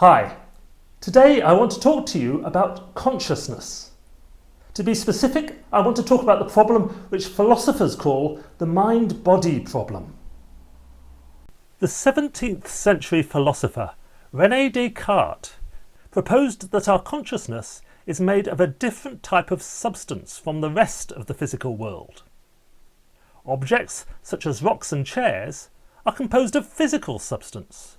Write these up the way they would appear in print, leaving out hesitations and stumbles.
Hi, today I want to talk to you about consciousness. To be specific, I want to talk about the problem which philosophers call the mind-body problem. The 17th century philosopher René Descartes proposed that our consciousness is made of a different type of substance from the rest of the physical world. Objects, such as rocks and chairs, are composed of physical substance.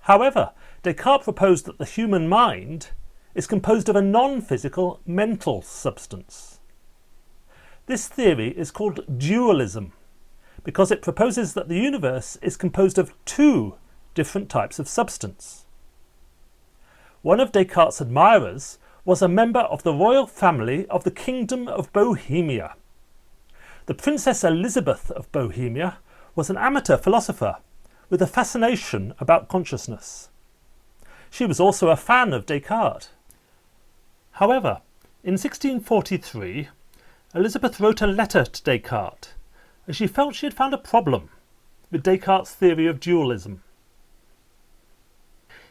However, Descartes proposed that the human mind is composed of a non-physical mental substance. This theory is called dualism because it proposes that the universe is composed of two different types of substance. One of Descartes' admirers was a member of the royal family of the Kingdom of Bohemia. The Princess Elizabeth of Bohemia was an amateur philosopher with a fascination about consciousness. She was also a fan of Descartes. However, in 1643, Elizabeth wrote a letter to Descartes as she felt she had found a problem with Descartes' theory of dualism.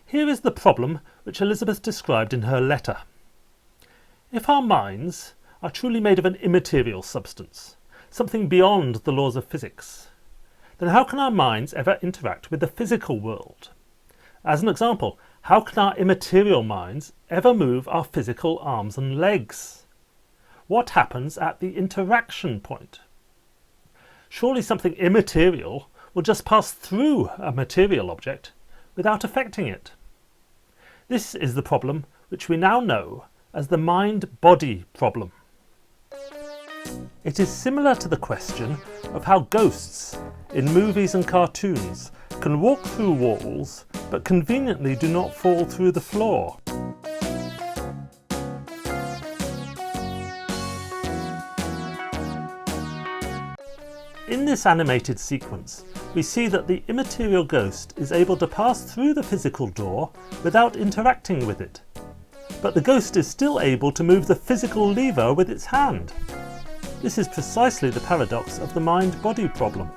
Here is the problem which Elizabeth described in her letter. If our minds are truly made of an immaterial substance, something beyond the laws of physics, then how can our minds ever interact with the physical world? As an example, how can our immaterial minds ever move our physical arms and legs? What happens at the interaction point? Surely something immaterial will just pass through a material object without affecting it. This is the problem which we now know as the mind-body problem. It is similar to the question of how ghosts in movies and cartoons can walk through walls but conveniently do not fall through the floor. In this animated sequence, we see that the immaterial ghost is able to pass through the physical door without interacting with it, but the ghost is still able to move the physical lever with its hand. This is precisely the paradox of the mind-body problem.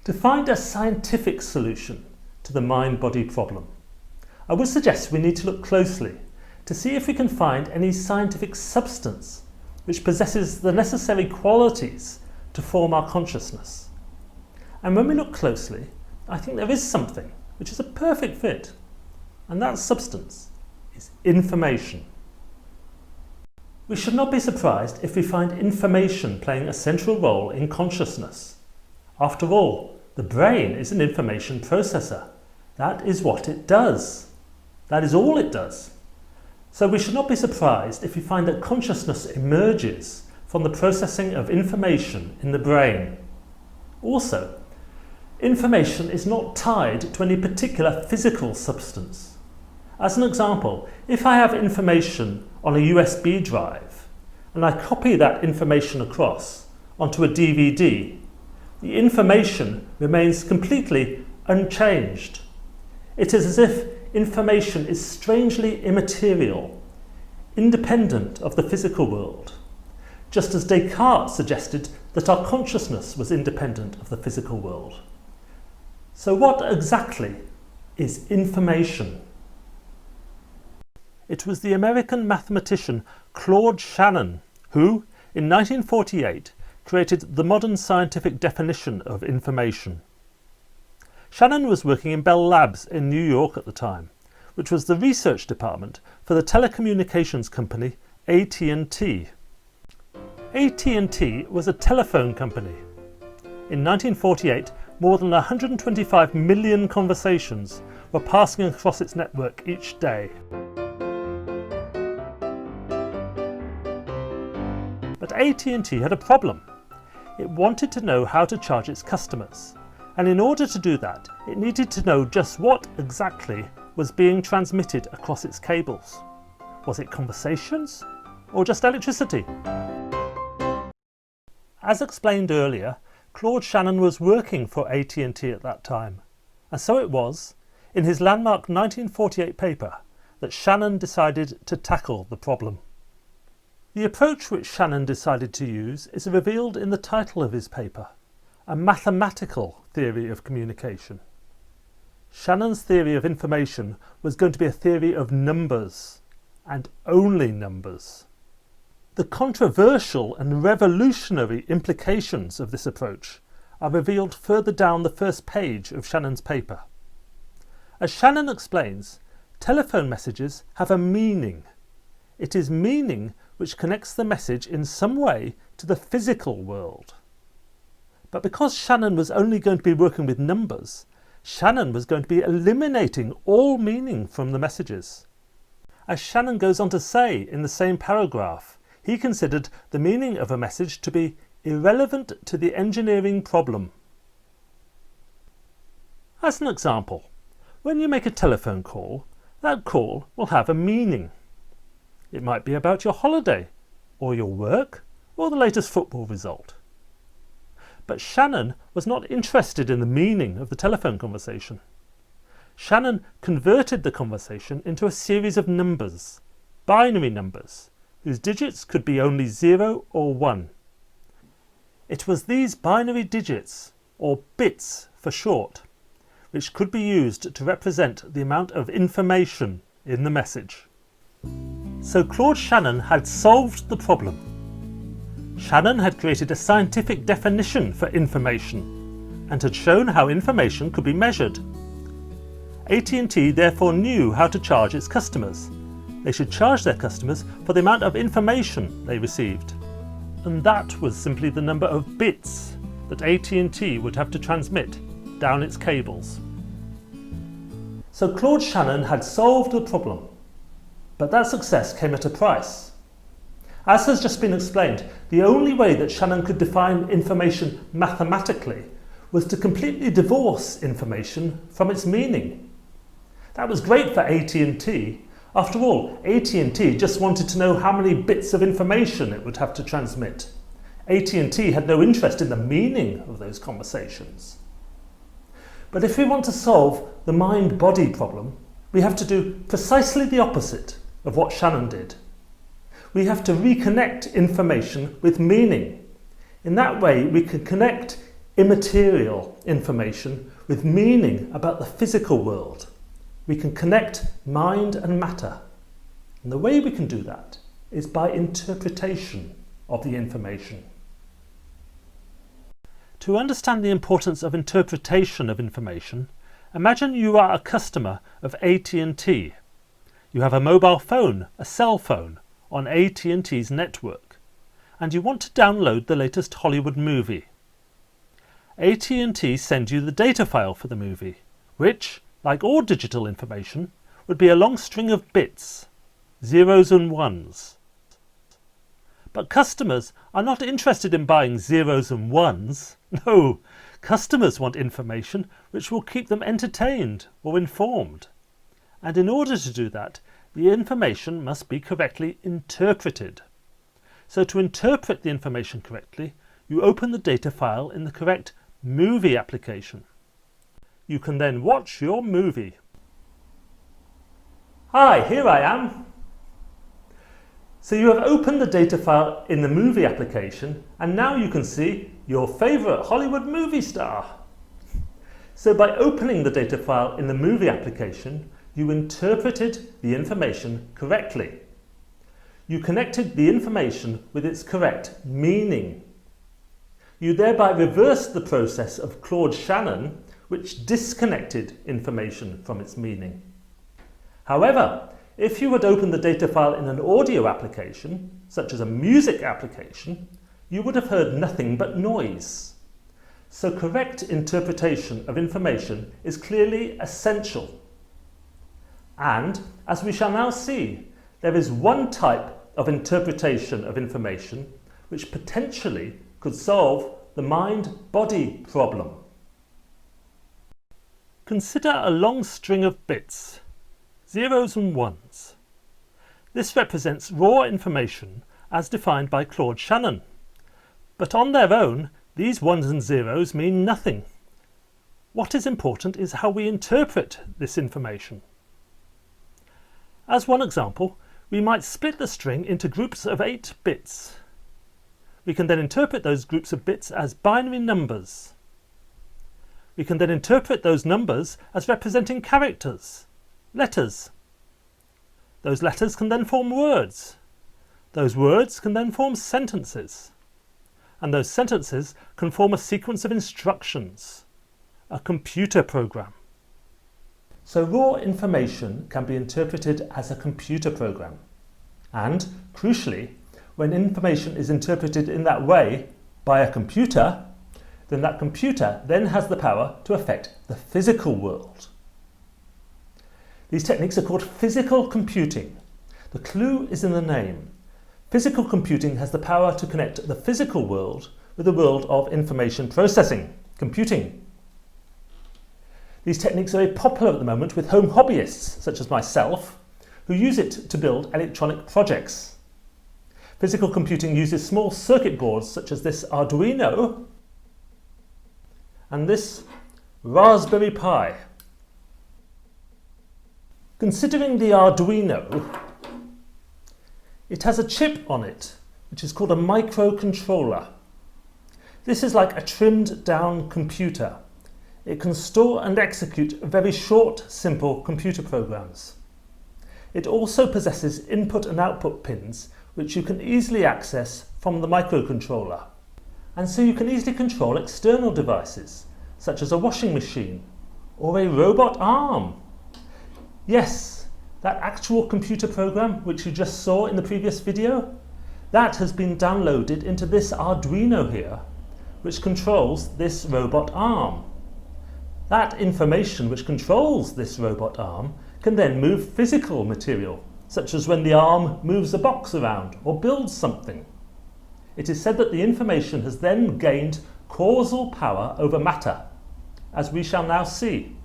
To find a scientific solution to the mind-body problem, I would suggest we need to look closely to see if we can find any scientific substance which possesses the necessary qualities to form our consciousness. And when we look closely, I think there is something which is a perfect fit, and that substance is information. We should not be surprised if we find information playing a central role in consciousness. After all, the brain is an information processor. That is what it does. That is all it does. So we should not be surprised if we find that consciousness emerges from the processing of information in the brain. Also, information is not tied to any particular physical substance. As an example, if I have information on a USB drive and I copy that information across onto a DVD, the information remains completely unchanged. It is as if information is strangely immaterial, independent of the physical world, just as Descartes suggested that our consciousness was independent of the physical world. So what exactly is information? It was the American mathematician Claude Shannon who, in 1948, created the modern scientific definition of information. Shannon was working in Bell Labs in New York at the time, which was the research department for the telecommunications company AT&T. AT&T was a telephone company. In 1948, more than 125 million conversations were passing across its network each day. But AT&T had a problem. It wanted to know how to charge its customers, and in order to do that, it needed to know just what exactly was being transmitted across its cables. Was it conversations or just electricity? As explained earlier, Claude Shannon was working for AT&T at that time, and so it was, in his landmark 1948 paper, that Shannon decided to tackle the problem. The approach which Shannon decided to use is revealed in the title of his paper, A Mathematical Theory of Communication. Shannon's theory of information was going to be a theory of numbers, and only numbers. The controversial and revolutionary implications of this approach are revealed further down the first page of Shannon's paper. As Shannon explains, telephone messages have a meaning. It is meaning which connects the message in some way to the physical world. But because Shannon was only going to be working with numbers, Shannon was going to be eliminating all meaning from the messages. As Shannon goes on to say in the same paragraph, he considered the meaning of a message to be irrelevant to the engineering problem. As an example, when you make a telephone call, that call will have a meaning. It might be about your holiday, or your work, or the latest football result. But Shannon was not interested in the meaning of the telephone conversation. Shannon converted the conversation into a series of numbers, binary numbers, whose digits could be only 0 or 1. It was these binary digits, or bits for short, which could be used to represent the amount of information in the message. So Claude Shannon had solved the problem. Shannon had created a scientific definition for information and had shown how information could be measured. AT&T therefore knew how to charge its customers. They should charge their customers for the amount of information they received. And that was simply the number of bits that AT&T would have to transmit down its cables. So Claude Shannon had solved the problem, but that success came at a price. As has just been explained, the only way that Shannon could define information mathematically was to completely divorce information from its meaning. That was great for AT&T. After all, AT&T just wanted to know how many bits of information it would have to transmit. AT&T had no interest in the meaning of those conversations. But if we want to solve the mind-body problem, we have to do precisely the opposite of what Shannon did. We have to reconnect information with meaning. In that way, we can connect immaterial information with meaning about the physical world. We can connect mind and matter. And the way we can do that is by interpretation of the information. To understand the importance of interpretation of information, imagine you are a customer of AT&T. You have a mobile phone, a cell phone, on AT&T's network, and you want to download the latest Hollywood movie. AT&T send you the data file for the movie, which, like all digital information, would be a long string of bits, zeros and ones. But customers are not interested in buying zeros and ones. No, customers want information which will keep them entertained or informed. And in order to do that, the information must be correctly interpreted. So to interpret the information correctly, you open the data file in the correct movie application. You can then watch your movie. Hi, here I am. So you have opened the data file in the movie application, and now you can see your favourite Hollywood movie star. So by opening the data file in the movie application, you interpreted the information correctly. You connected the information with its correct meaning. You thereby reversed the process of Claude Shannon, which disconnected information from its meaning. However, if you had opened the data file in an audio application, such as a music application, you would have heard nothing but noise. So correct interpretation of information is clearly essential. And, as we shall now see, there is one type of interpretation of information which potentially could solve the mind-body problem. Consider a long string of bits, zeros and ones. This represents raw information as defined by Claude Shannon. But on their own, these ones and zeros mean nothing. What is important is how we interpret this information. As one example, we might split the string into groups of 8 bits. We can then interpret those groups of bits as binary numbers. We can then interpret those numbers as representing characters, letters. Those letters can then form words. Those words can then form sentences. And those sentences can form a sequence of instructions, a computer program. So raw information can be interpreted as a computer program. And, crucially, when information is interpreted in that way by a computer, then that computer then has the power to affect the physical world. These techniques are called physical computing. The clue is in the name. Physical computing has the power to connect the physical world with the world of information processing, computing. These techniques are very popular at the moment with home hobbyists, such as myself, who use it to build electronic projects. Physical computing uses small circuit boards such as this Arduino and this Raspberry Pi. Considering the Arduino, it has a chip on it, which is called a microcontroller. This is like a trimmed down computer. It can store and execute very short, simple computer programs. It also possesses input and output pins, which you can easily access from the microcontroller. And so you can easily control external devices, such as a washing machine or a robot arm. Yes, that actual computer program which you just saw in the previous video, that has been downloaded into this Arduino here, which controls this robot arm. That information which controls this robot arm can then move physical material, such as when the arm moves a box around or builds something. It is said that the information has then gained causal power over matter, as we shall now see.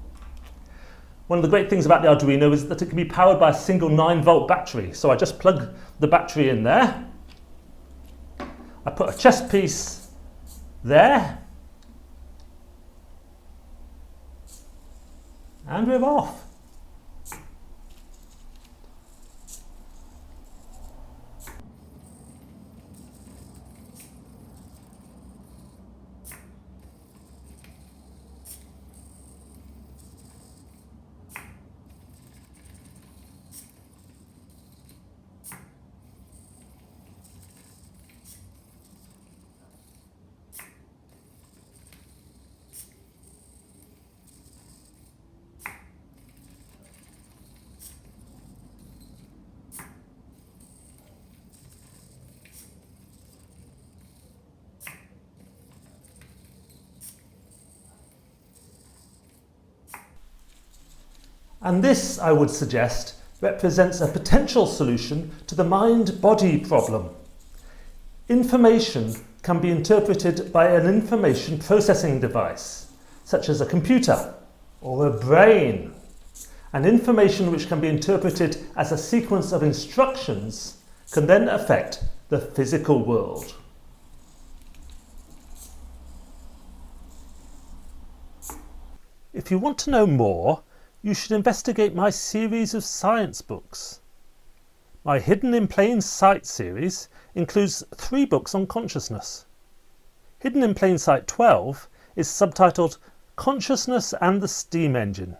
One of the great things about the Arduino is that it can be powered by a single 9-volt battery. So I just plug the battery in there. I put a chess piece there. And we're off. And this, I would suggest, represents a potential solution to the mind-body problem. Information can be interpreted by an information processing device, such as a computer or a brain. And information which can be interpreted as a sequence of instructions can then affect the physical world. If you want to know more, you should investigate my series of science books. My Hidden in Plain Sight series includes 3 books on consciousness. Hidden in Plain Sight 12 is subtitled Consciousness and the Steam Engine.